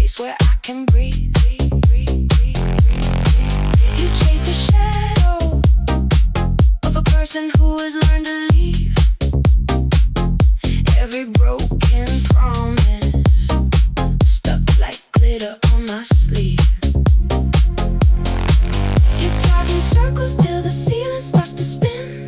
place where I can breathe. You chase the shadow of a person who has learned to leave. Every broken promise stuck like glitter on my sleeve. You're talking circles till the ceiling starts to spin,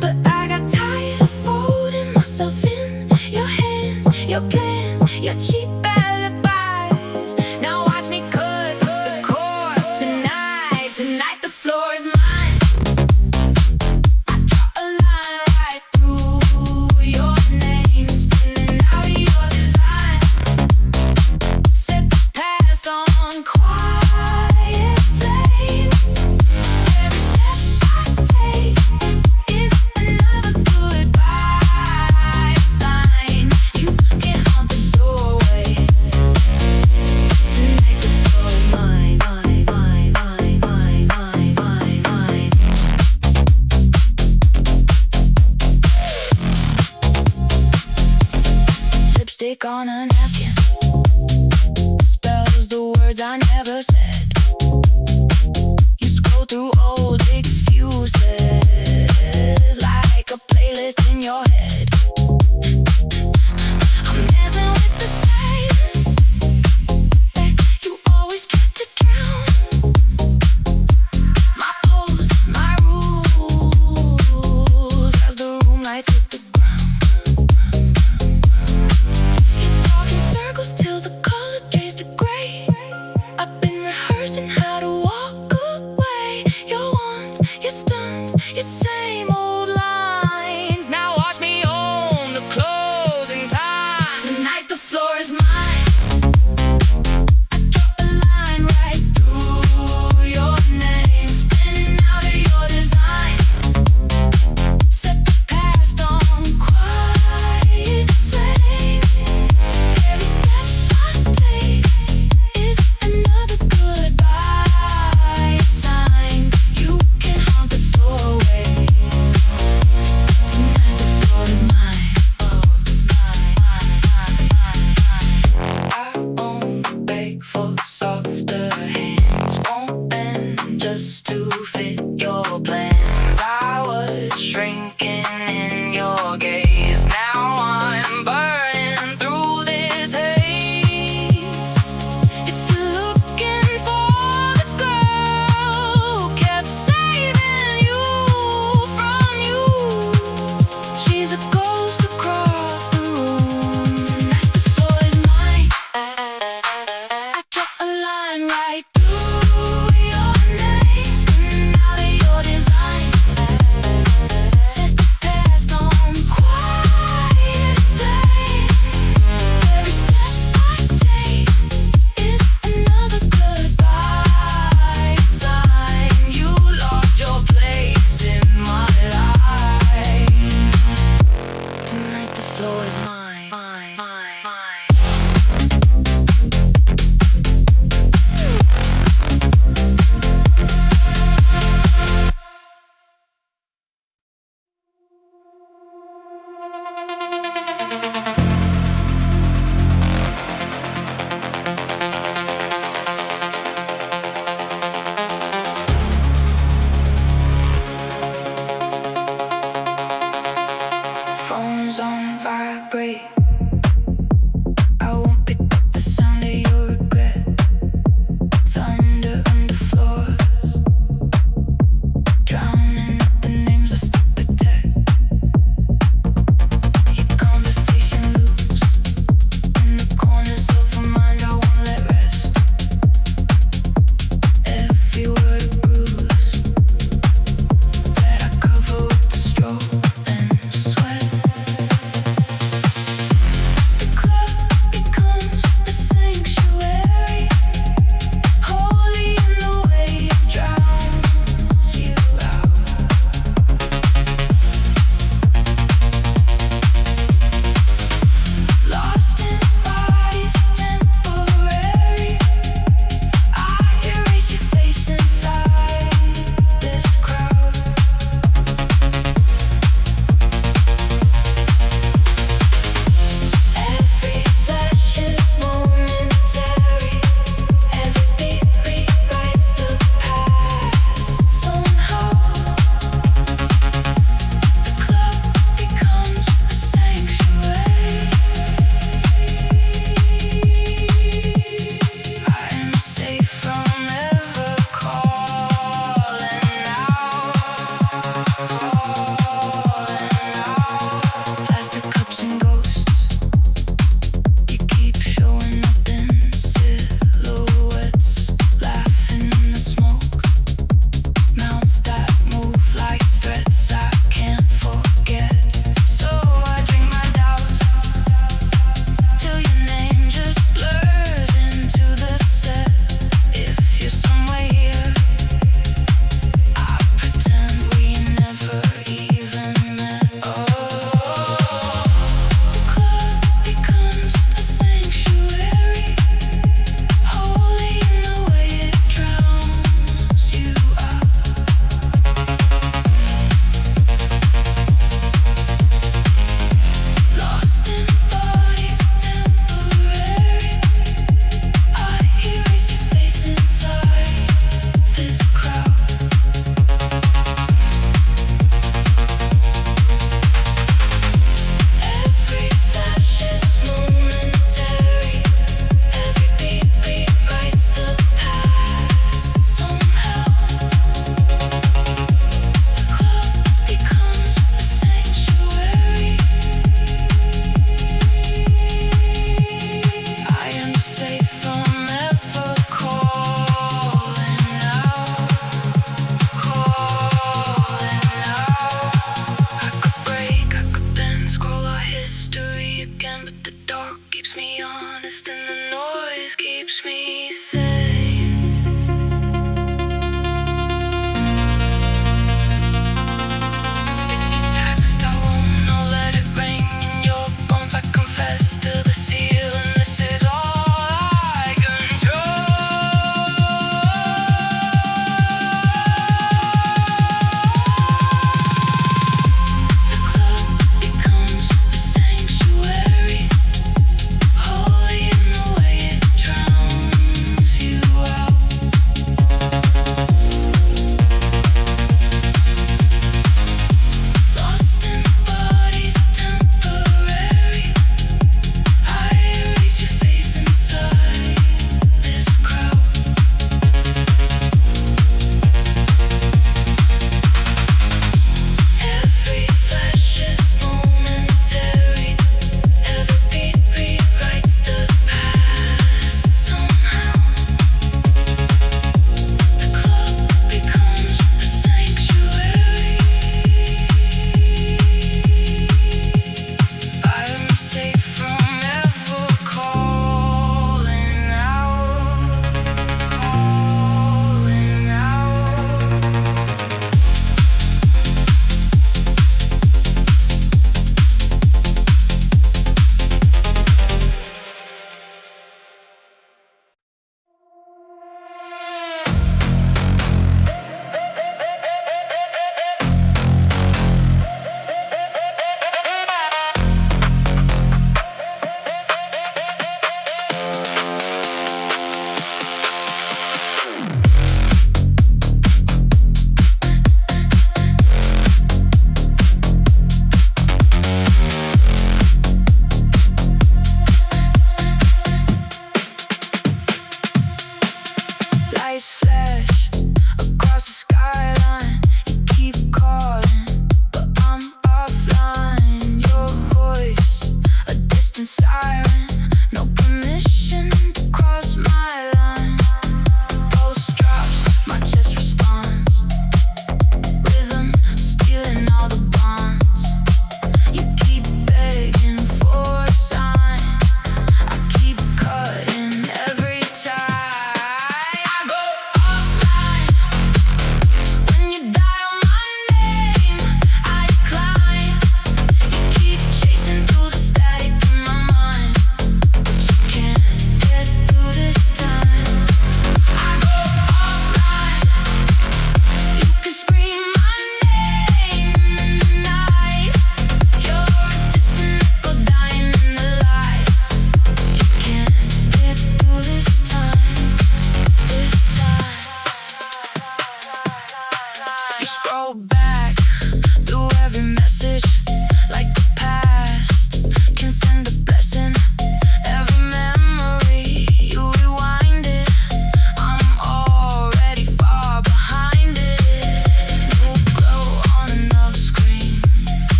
but I got tired of folding myself in your hands, your plans, your cheap alibis. Now watch me cut the cord tonight. Tonight the floor is mine. I draw a line right through your name, spinning out of your design. Set the past on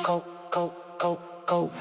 go, go, go, go.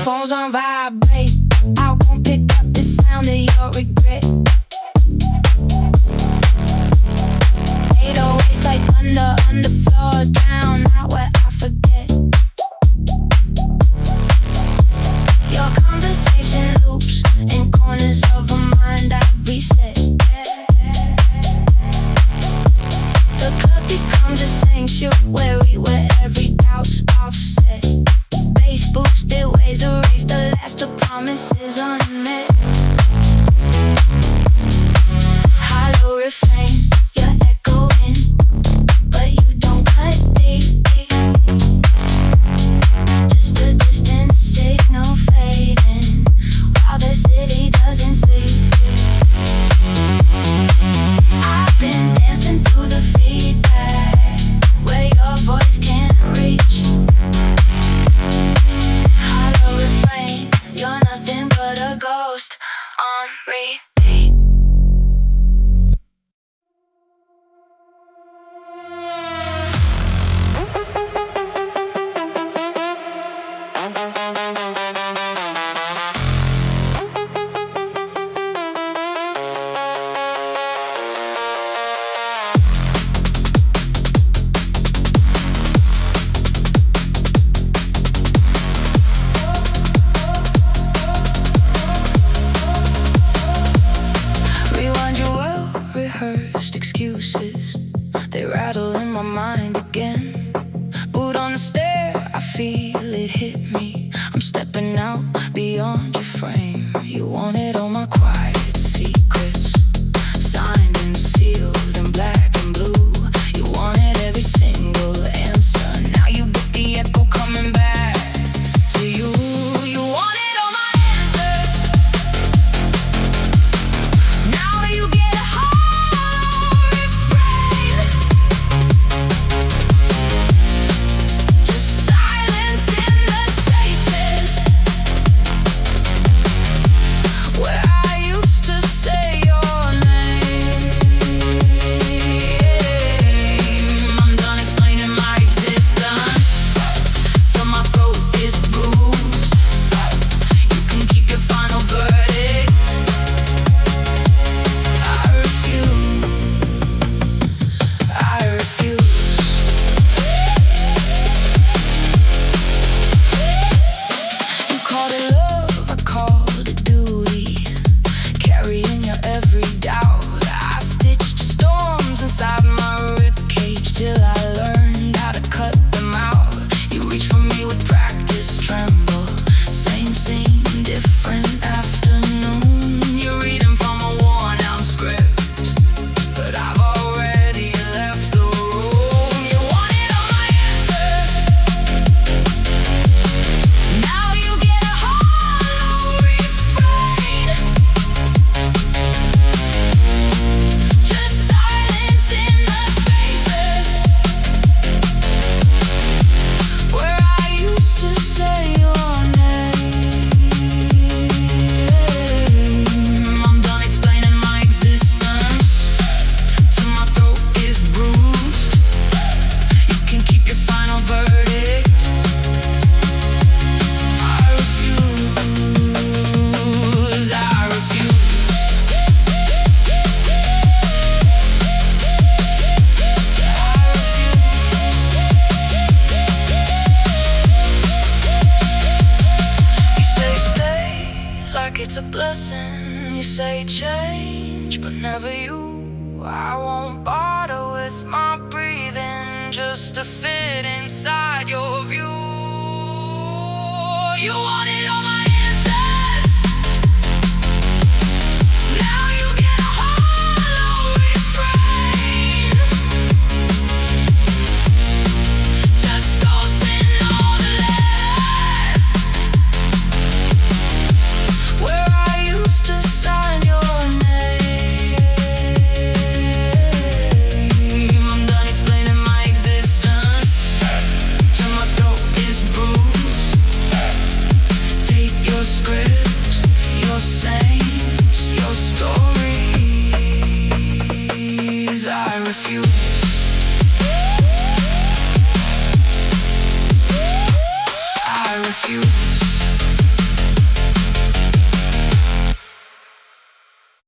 Phone's on vibrate. I won't pick up the sound of your regret. 808s like thunder, underfloors down, not where I forget. Your conversation loops in corners of a mind I reset. The club becomes a sanctuary where every doubt's offset. Bass boosted waves erase the last of promises unmet. Hollow refrain, you're echoing, but you don't cut deep. Just a distant signal fading while the city doesn't sleep. I've been dancing through the feedback where your voice can't reach. Hollow refrain, you're nothing but a ghost on repeat. Rewind your well-rehearsed excuses. They rattle in my mind again. Boot on the stair, I feel it hit me. I'm stepping out beyond your frame. You wanted all my quiet secrets, signed and sealed in black and blue. You wanted every single answer. Now you get the echo coming back to you. You wanted all my answers. Now you get never you. I won't bother with my breathing just to fit inside your view. You wanted all my answers, now you get a hollow refrain. Just ghosting all the letters where I used to sign your name. I'm done explaining my existence till my throat is bruised. Take your scripts, your saints, your stories, I refuse.